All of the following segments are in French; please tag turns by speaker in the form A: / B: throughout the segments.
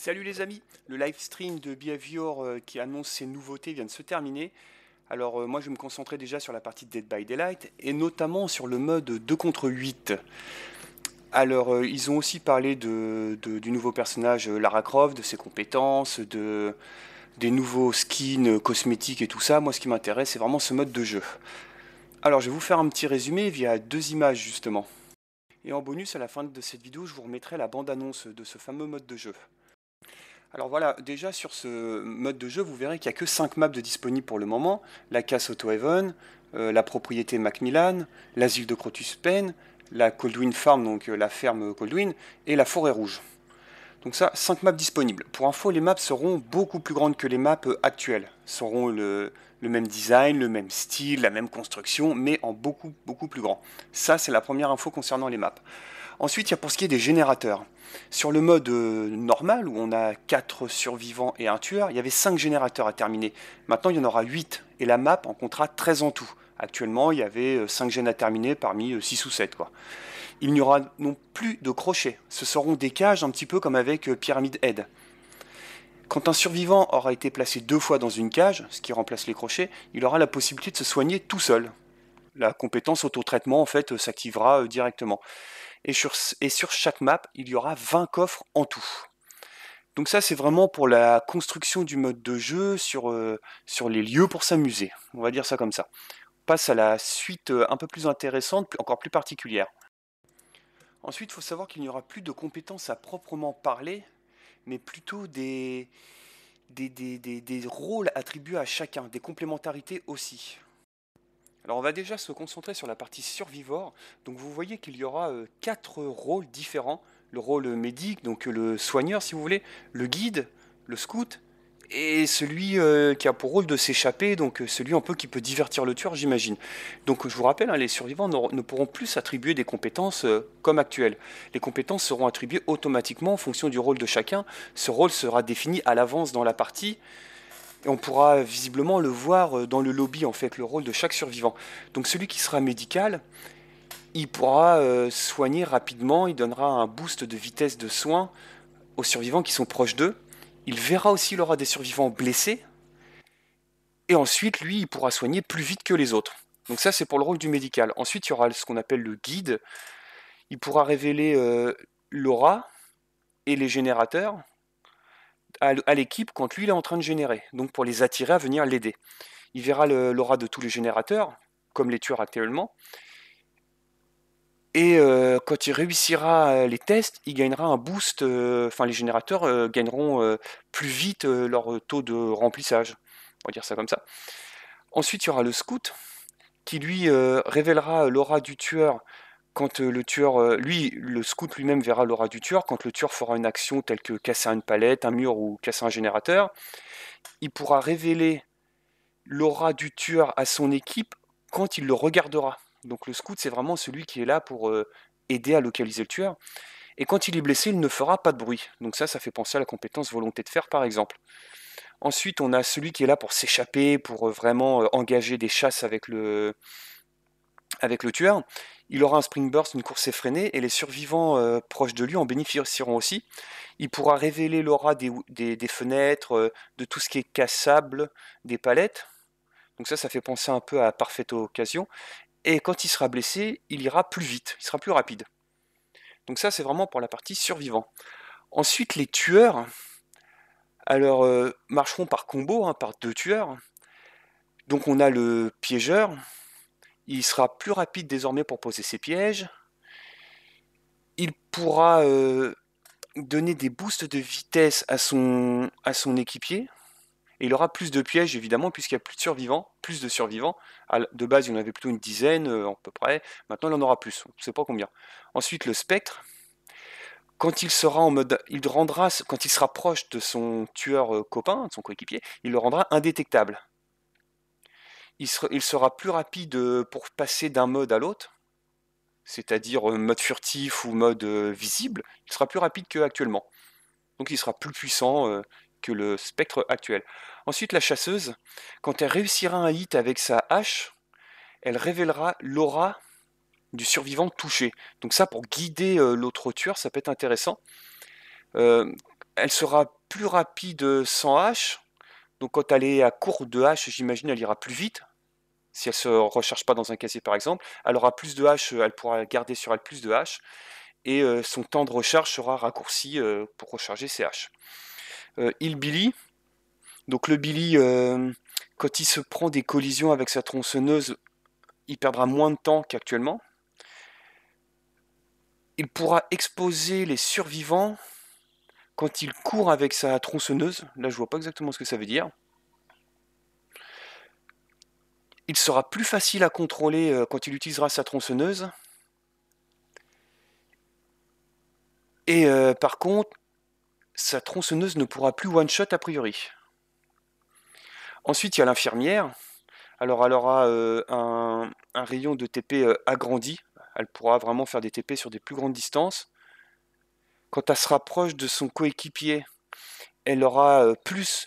A: Salut les amis, le live stream de Behavior qui annonce ses nouveautés vient de se terminer. Alors moi je vais me concentrer déjà sur la partie de Dead by Daylight et notamment sur le mode 2 contre 8. Alors ils ont aussi parlé du nouveau personnage Lara Croft, de ses compétences, des nouveaux skins cosmétiques et tout ça. Moi ce qui m'intéresse c'est vraiment ce mode de jeu. Alors je vais vous faire un petit résumé via deux images justement. Et en bonus à la fin de cette vidéo je vous remettrai la bande-annonce de ce fameux mode de jeu. Alors voilà, déjà sur ce mode de jeu, vous verrez qu'il n'y a que 5 maps de disponibles pour le moment. La casse Auto-Haven, la propriété Macmillan, l'asile de Crotus Pen, la Coldwind Farm, donc la ferme Coldwind, et la forêt rouge. Donc ça, 5 maps disponibles. Pour info, les maps seront beaucoup plus grandes que les maps actuelles. Seront le même design, le même style, la même construction, mais en beaucoup plus grand. Ça, c'est la première info concernant les maps. Ensuite, il y a pour ce qui est des générateurs. Sur le mode normal, où on a 4 survivants et un tueur, il y avait 5 générateurs à terminer. Maintenant, il y en aura 8, et la map en comptera 13 en tout. Actuellement, il y avait 5 gènes à terminer parmi 6 ou 7, quoi. Il n'y aura non plus de crochets. Ce seront des cages un petit peu comme avec Pyramid Head. Quand un survivant aura été placé 2 fois dans une cage, ce qui remplace les crochets, il aura la possibilité de se soigner tout seul. La compétence auto-traitement en fait s'activera directement. Et sur chaque map, il y aura 20 coffres en tout. Donc ça, c'est vraiment pour la construction du mode de jeu sur les lieux pour s'amuser. On va dire ça comme ça. On passe à la suite un peu plus intéressante, encore plus particulière. Ensuite, il faut savoir qu'il n'y aura plus de compétences à proprement parler, mais plutôt des rôles attribués à chacun, des complémentarités aussi. Alors on va déjà se concentrer sur la partie survivor. Donc vous voyez qu'il y aura 4 rôles différents. Le rôle médic, donc le soigneur si vous voulez, le guide, le scout, et celui qui a pour rôle de s'échapper, donc celui un peu qui peut divertir le tueur j'imagine. Donc je vous rappelle, hein, les survivants ne pourront plus s'attribuer des compétences comme actuelles. Les compétences seront attribuées automatiquement en fonction du rôle de chacun. Ce rôle sera défini à l'avance dans la partie. Et on pourra visiblement le voir dans le lobby, en fait, le rôle de chaque survivant. Donc celui qui sera médical, il pourra soigner rapidement, il donnera un boost de vitesse de soins aux survivants qui sont proches d'eux. Il verra aussi l'aura des survivants blessés. Et ensuite, lui, il pourra soigner plus vite que les autres. Donc ça, c'est pour le rôle du médical. Ensuite, il y aura ce qu'on appelle le guide. Il pourra révéler l'aura et les générateurs à l'équipe quand lui, il est en train de générer. Donc pour les attirer à venir l'aider. Il verra l'aura de tous les générateurs, comme les tueurs actuellement. Et quand il réussira les tests, il gagnera un boost. Enfin, les générateurs gagneront plus vite leur taux de remplissage. On va dire ça comme ça. Ensuite, il y aura le scout qui lui révélera l'aura du tueur quand le tueur, lui, le scout lui-même verra l'aura du tueur quand le tueur fera une action telle que casser une palette, un mur ou casser un générateur. Il pourra révéler l'aura du tueur à son équipe quand il le regardera. Donc le scout, c'est vraiment celui qui est là pour aider à localiser le tueur. Et quand il est blessé, il ne fera pas de bruit. Donc ça fait penser à la compétence volonté de faire, par exemple. Ensuite, on a celui qui est là pour s'échapper, pour vraiment engager des chasses avec le tueur. Il aura un spring burst, une course effrénée, et les survivants proches de lui en bénéficieront aussi. Il pourra révéler l'aura des fenêtres, de tout ce qui est cassable, des palettes. Donc ça fait penser un peu à Parfaite Occasion. Et quand il sera blessé, il ira plus vite, il sera plus rapide. Donc ça, c'est vraiment pour la partie survivant. Ensuite, les tueurs, alors, marcheront par combo, hein, par 2 tueurs. Donc on a le piégeur, il sera plus rapide désormais pour poser ses pièges. Il pourra donner des boosts de vitesse à son équipier. Et il aura plus de pièges, évidemment, puisqu'il y a plus de survivants. De base, il y en avait plutôt une dizaine, à peu près. Maintenant, il en aura plus. On ne sait pas combien. Ensuite, le spectre. Quand il sera en mode, quand il sera proche de son tueur copain, de son coéquipier, il le rendra indétectable. Il sera plus rapide pour passer d'un mode à l'autre, c'est-à-dire mode furtif ou mode visible. Il sera plus rapide qu'actuellement. Donc il sera plus puissant que le spectre actuel. Ensuite, la chasseuse, quand elle réussira un hit avec sa hache, elle révélera l'aura du survivant touché. Donc ça, pour guider l'autre tueur, ça peut être intéressant. Elle sera plus rapide sans hache. Donc quand elle est à court de hache, j'imagine elle ira plus vite. Si elle se recharge pas dans un casier par exemple, elle aura plus de hache, elle pourra garder sur elle plus de hache. Et son temps de recharge sera raccourci pour recharger ses haches. Hillbilly, donc le Billy, quand il se prend des collisions avec sa tronçonneuse, il perdra moins de temps qu'actuellement. Il pourra exposer les survivants quand il court avec sa tronçonneuse. Là, je vois pas exactement ce que ça veut dire. Il sera plus facile à contrôler quand il utilisera sa tronçonneuse. Et par contre, sa tronçonneuse ne pourra plus one-shot a priori. Ensuite, il y a l'infirmière. Alors, elle aura un rayon de TP agrandi. Elle pourra vraiment faire des TP sur des plus grandes distances. Quand elle se rapproche de son coéquipier, elle aura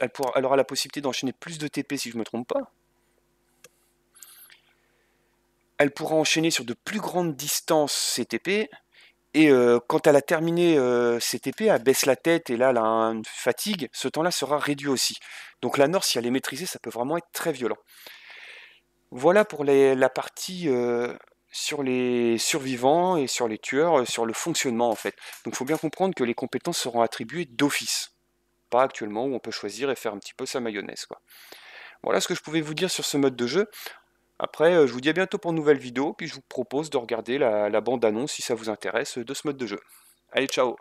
A: elle aura la possibilité d'enchaîner plus de TP si je ne me trompe pas. Elle pourra enchaîner sur de plus grandes distances ses TP. Et quand elle a terminé ses TP, elle baisse la tête et là elle a une fatigue. Ce temps-là sera réduit aussi. Donc la Nord, si elle est maîtrisée, ça peut vraiment être très violent. Voilà pour la partie sur les survivants et sur les tueurs, sur le fonctionnement en fait. Donc il faut bien comprendre que les compétences seront attribuées d'office. Pas actuellement où on peut choisir et faire un petit peu sa mayonnaise, quoi. Voilà ce que je pouvais vous dire sur ce mode de jeu. Après, je vous dis à bientôt pour une nouvelle vidéo, puis je vous propose de regarder la bande-annonce si ça vous intéresse de ce mode de jeu. Allez, ciao!